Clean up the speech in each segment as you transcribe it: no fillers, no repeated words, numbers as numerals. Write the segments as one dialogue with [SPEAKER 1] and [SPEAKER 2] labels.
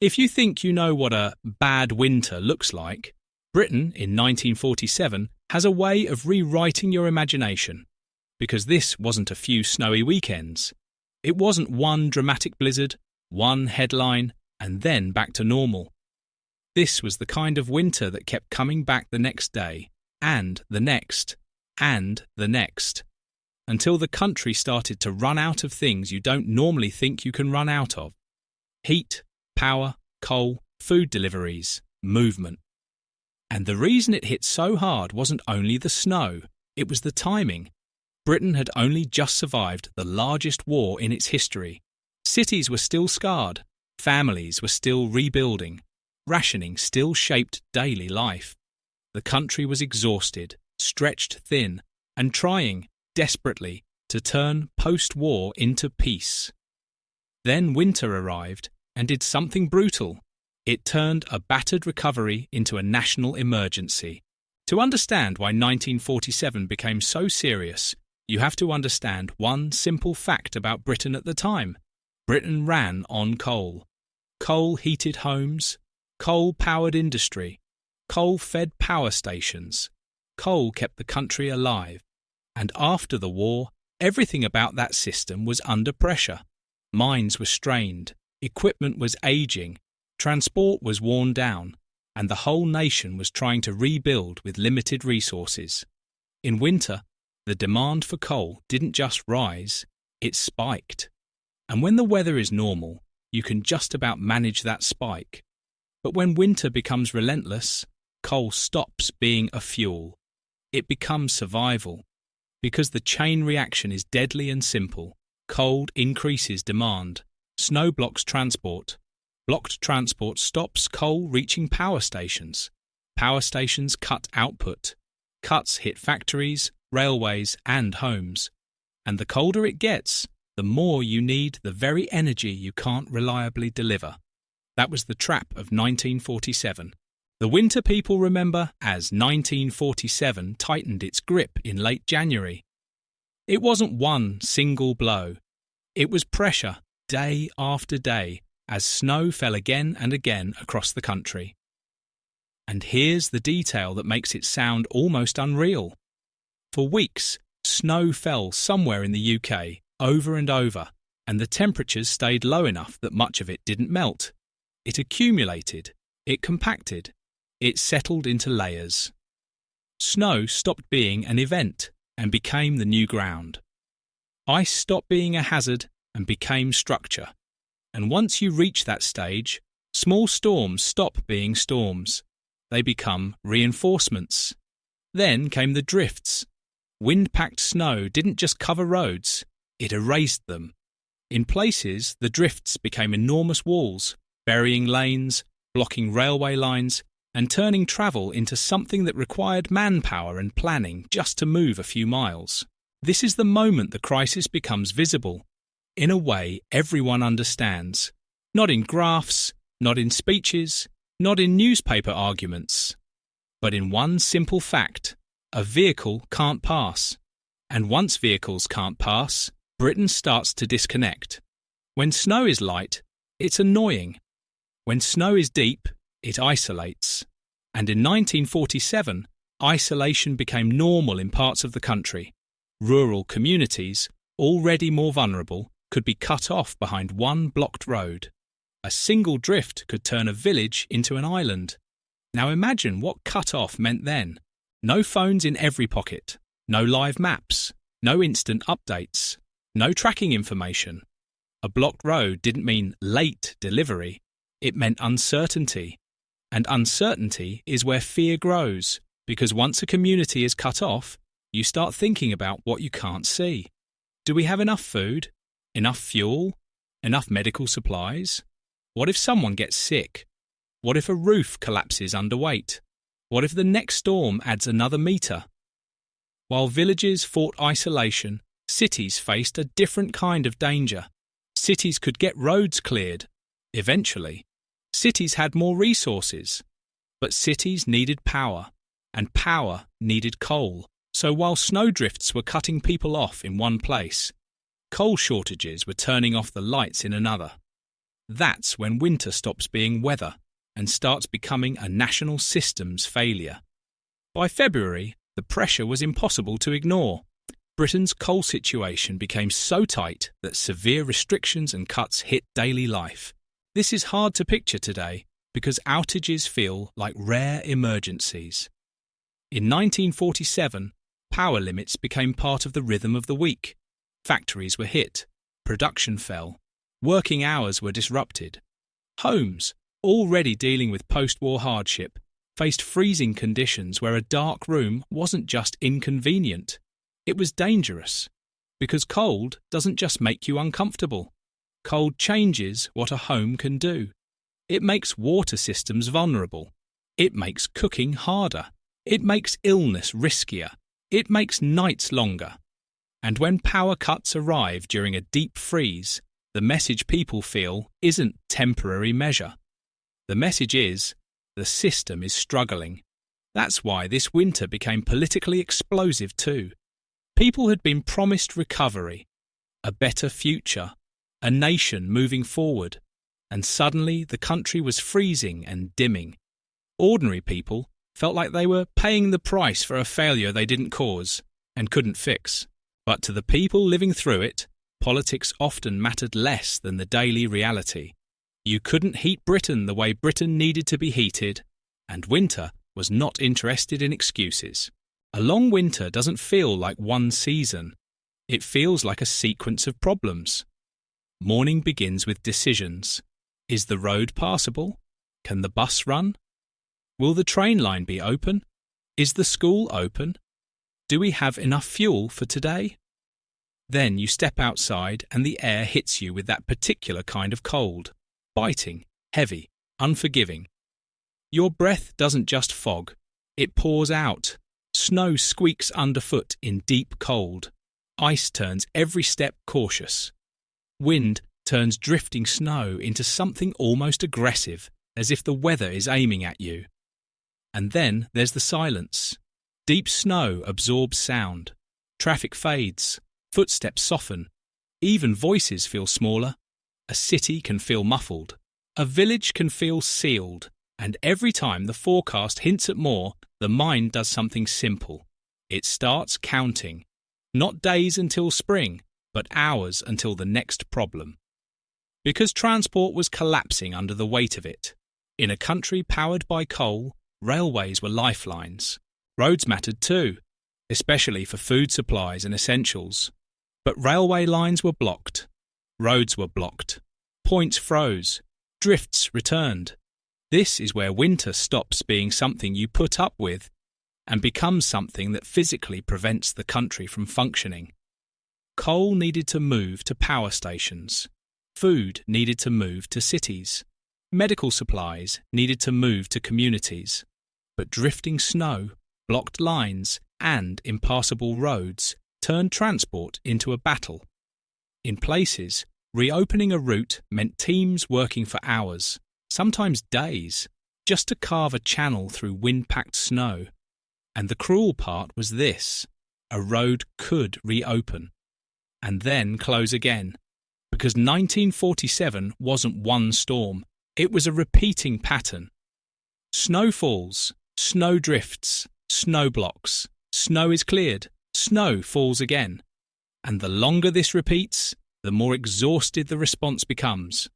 [SPEAKER 1] If you think you know what a bad winter looks like, Britain in 1947 has a way of rewriting your imagination. Because this wasn't a few snowy weekends. It wasn't one dramatic blizzard, one headline, and then back to normal. This was the kind of winter that kept coming back the next day, and the next, and the next, until the country started to run out of things you don't normally think you can run out of. Heat, power, coal, food deliveries, movement. And the reason it hit so hard wasn't only the snow, it was the timing. Britain had only just survived the largest war in its history. Cities were still scarred, families were still rebuilding, rationing still shaped daily life. The country was exhausted, stretched thin, and trying, desperately, to turn post-war into peace. Then winter arrived and did something brutal. It turned a battered recovery into a national emergency. To understand why 1947 became so serious, you have to understand one simple fact about Britain at the time. Britain ran on coal. Coal-heated homes, coal-powered industry, coal-fed power stations. Coal kept the country alive. And after the war, everything about that system was under pressure. Mines were strained, equipment was aging, transport was worn down, and the whole nation was trying to rebuild with limited resources. In winter, the demand for coal didn't just rise, it spiked. And when the weather is normal, you can just about manage that spike. But when winter becomes relentless, coal stops being a fuel. It becomes survival. Because the chain reaction is deadly and simple. Cold increases demand. Snow blocks transport. Blocked transport stops coal reaching power stations. Power stations cut output. Cuts hit factories, railways, and homes. And the colder it gets, the more you need the very energy you can't reliably deliver. That was the trap of 1947. The winter people remember as 1947 tightened its grip in late January. It wasn't one single blow. It was pressure, day after day, as snow fell again and again across the country. And here's the detail that makes it sound almost unreal. For weeks, snow fell somewhere in the UK, over and over, and the temperatures stayed low enough that much of it didn't melt. It accumulated, it compacted, it settled into layers. Snow stopped being an event and became the new ground. Ice stopped being a hazard and became structure. And once you reach that stage, small storms stop being storms. They become reinforcements. Then came the drifts. Wind-packed snow didn't just cover roads, it erased them. In places, the drifts became enormous walls, burying lanes, blocking railway lines, and turning travel into something that required manpower and planning just to move a few miles. This is the moment the crisis becomes visible, in a way everyone understands. Not in graphs, not in speeches, not in newspaper arguments, but in one simple fact: a vehicle can't pass. And once vehicles can't pass, Britain starts to disconnect. When snow is light, it's annoying. When snow is deep, it isolates. And in 1947, isolation became normal in parts of the country. Rural communities, already more vulnerable, could be cut off behind one blocked road. A single drift could turn a village into an island. Now imagine what cut off meant then. No phones in every pocket, no live maps, no instant updates, no tracking information. A blocked road didn't mean late delivery, it meant uncertainty. And uncertainty is where fear grows, because once a community is cut off, you start thinking about what you can't see. Do we have enough food? Enough fuel? Enough medical supplies? What if someone gets sick? What if a roof collapses under weight? What if the next storm adds another metre? While villages fought isolation, cities faced a different kind of danger. Cities could get roads cleared, eventually. Cities had more resources. But cities needed power, and power needed coal. So while snowdrifts were cutting people off in one place, coal shortages were turning off the lights in another. That's when winter stops being weather and starts becoming a national systems failure. By February, the pressure was impossible to ignore. Britain's coal situation became so tight that severe restrictions and cuts hit daily life. This is hard to picture today because outages feel like rare emergencies. In 1947, power limits became part of the rhythm of the week. Factories were hit, production fell, working hours were disrupted. Homes, already dealing with post-war hardship, faced freezing conditions where a dark room wasn't just inconvenient, it was dangerous. Because cold doesn't just make you uncomfortable. Cold changes what a home can do. It makes water systems vulnerable. It makes cooking harder. It makes illness riskier. It makes nights longer. And when power cuts arrive during a deep freeze, the message people feel isn't temporary measure. The message is, the system is struggling. That's why this winter became politically explosive too. People had been promised recovery, a better future, a nation moving forward, and suddenly the country was freezing and dimming. Ordinary people felt like they were paying the price for a failure they didn't cause and couldn't fix. But to the people living through it, politics often mattered less than the daily reality. You couldn't heat Britain the way Britain needed to be heated, and winter was not interested in excuses. A long winter doesn't feel like one season. It feels like a sequence of problems. Morning begins with decisions. Is the road passable? Can the bus run? Will the train line be open? Is the school open? Do we have enough fuel for today? Then you step outside and the air hits you with that particular kind of cold. Biting, heavy, unforgiving. Your breath doesn't just fog, it pours out. Snow squeaks underfoot in deep cold. Ice turns every step cautious. Wind turns drifting snow into something almost aggressive, as if the weather is aiming at you. And then there's the silence. Deep snow absorbs sound. Traffic fades. Footsteps soften. Even voices feel smaller. A city can feel muffled. A village can feel sealed. And every time the forecast hints at more, the mind does something simple. It starts counting. Not days until spring, but hours until the next problem. Because transport was collapsing under the weight of it. In a country powered by coal, railways were lifelines. Roads mattered too, especially for food supplies and essentials. But railway lines were blocked. Roads were blocked. Points froze. Drifts returned. This is where winter stops being something you put up with and becomes something that physically prevents the country from functioning. Coal needed to move to power stations. Food needed to move to cities. Medical supplies needed to move to communities. But drifting snow, blocked lines, and impassable roads turned transport into a battle. In places, reopening a route meant teams working for hours, sometimes days, just to carve a channel through wind-packed snow. And the cruel part was this: a road could reopen, and then close again. Because 1947 wasn't one storm, it was a repeating pattern. Snow falls, snow drifts, snow blocks, snow is cleared, snow falls again. And the longer this repeats, the more exhausted the response becomes.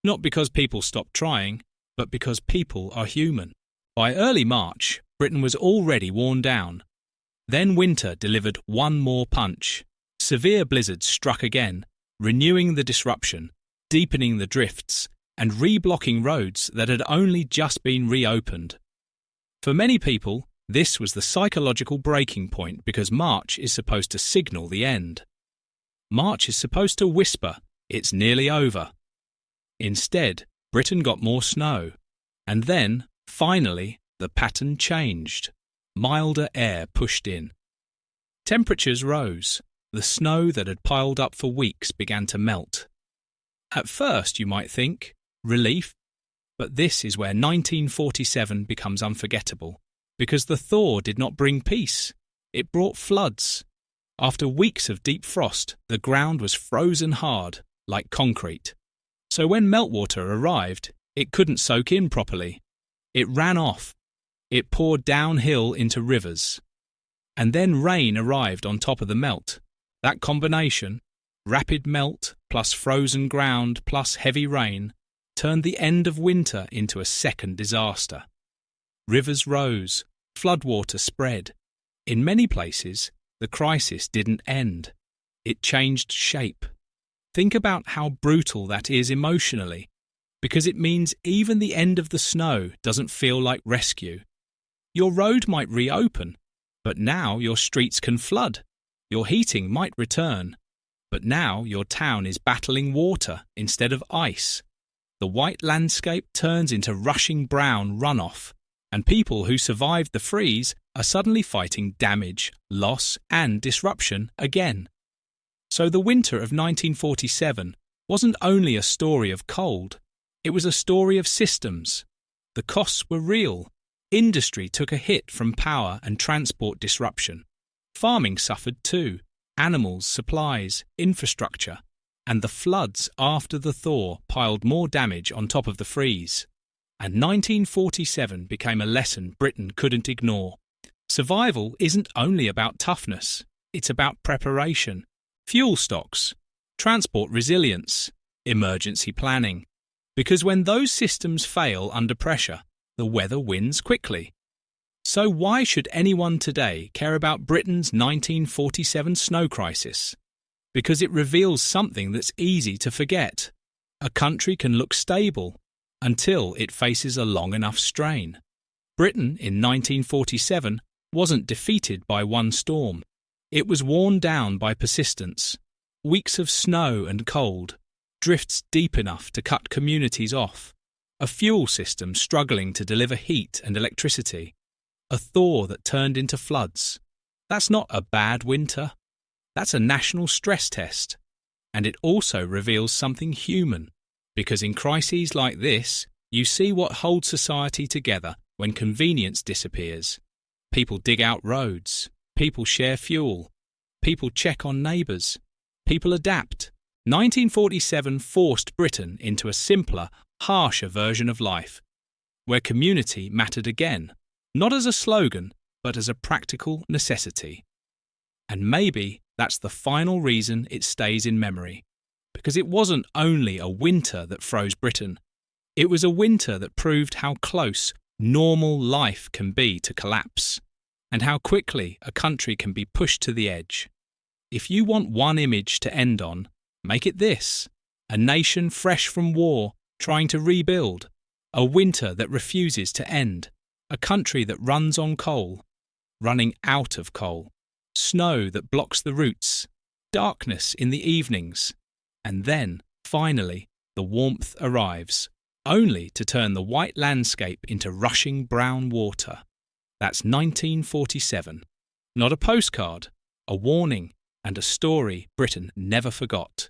[SPEAKER 1] Not because people stop trying, but because people are human. By early March, Britain was already worn down. Then winter delivered one more punch. Severe blizzards struck again, renewing the disruption, deepening the drifts, and reblocking roads that had only just been reopened. For many people, this was the psychological breaking point because March is supposed to signal the end. March is supposed to whisper, it's nearly over. Instead, Britain got more snow. And then, finally, the pattern changed. Milder air pushed in. Temperatures rose. The snow that had piled up for weeks began to melt. At first, you might think, relief. But this is where 1947 becomes unforgettable. Because the thaw did not bring peace. It brought floods. After weeks of deep frost, the ground was frozen hard, like concrete. So when meltwater arrived, it couldn't soak in properly. It ran off. It poured downhill into rivers. And then rain arrived on top of the melt. That combination, rapid melt plus frozen ground plus heavy rain, turned the end of winter into a second disaster. Rivers rose, floodwater spread. In many places, the crisis didn't end. It changed shape. Think about how brutal that is emotionally, because it means even the end of the snow doesn't feel like rescue. Your road might reopen, but now your streets can flood. Your heating might return, but now your town is battling water instead of ice. The white landscape turns into rushing brown runoff, and people who survived the freeze are suddenly fighting damage, loss, and disruption again. So the winter of 1947 wasn't only a story of cold, it was a story of systems. The costs were real. Industry took a hit from power and transport disruption. Farming suffered too. Animals, supplies, infrastructure. And the floods after the thaw piled more damage on top of the freeze. And 1947 became a lesson Britain couldn't ignore. Survival isn't only about toughness, it's about preparation, fuel stocks, transport resilience, emergency planning. Because when those systems fail under pressure, the weather wins quickly. So why should anyone today care about Britain's 1947 snow crisis? Because it reveals something that's easy to forget. A country can look stable until it faces a long enough strain. Britain in 1947 wasn't defeated by one storm. It was worn down by persistence. Weeks of snow and cold, drifts deep enough to cut communities off, a fuel system struggling to deliver heat and electricity, a thaw that turned into floods. That's not a bad winter. That's a national stress test. And it also reveals something human, because in crises like this, you see what holds society together when convenience disappears. People dig out roads. People share fuel. People check on neighbours. People adapt. 1947 forced Britain into a simpler, harsher version of life, where community mattered again, not as a slogan, but as a practical necessity. And maybe that's the final reason it stays in memory, because it wasn't only a winter that froze Britain. It was a winter that proved how close normal life can be to collapse, and how quickly a country can be pushed to the edge. If you want one image to end on, make it this: a nation fresh from war, trying to rebuild, a winter that refuses to end, a country that runs on coal, running out of coal, snow that blocks the routes, darkness in the evenings, and then, finally, the warmth arrives, only to turn the white landscape into rushing brown water. That's 1947. Not a postcard, a warning, and a story Britain never forgot.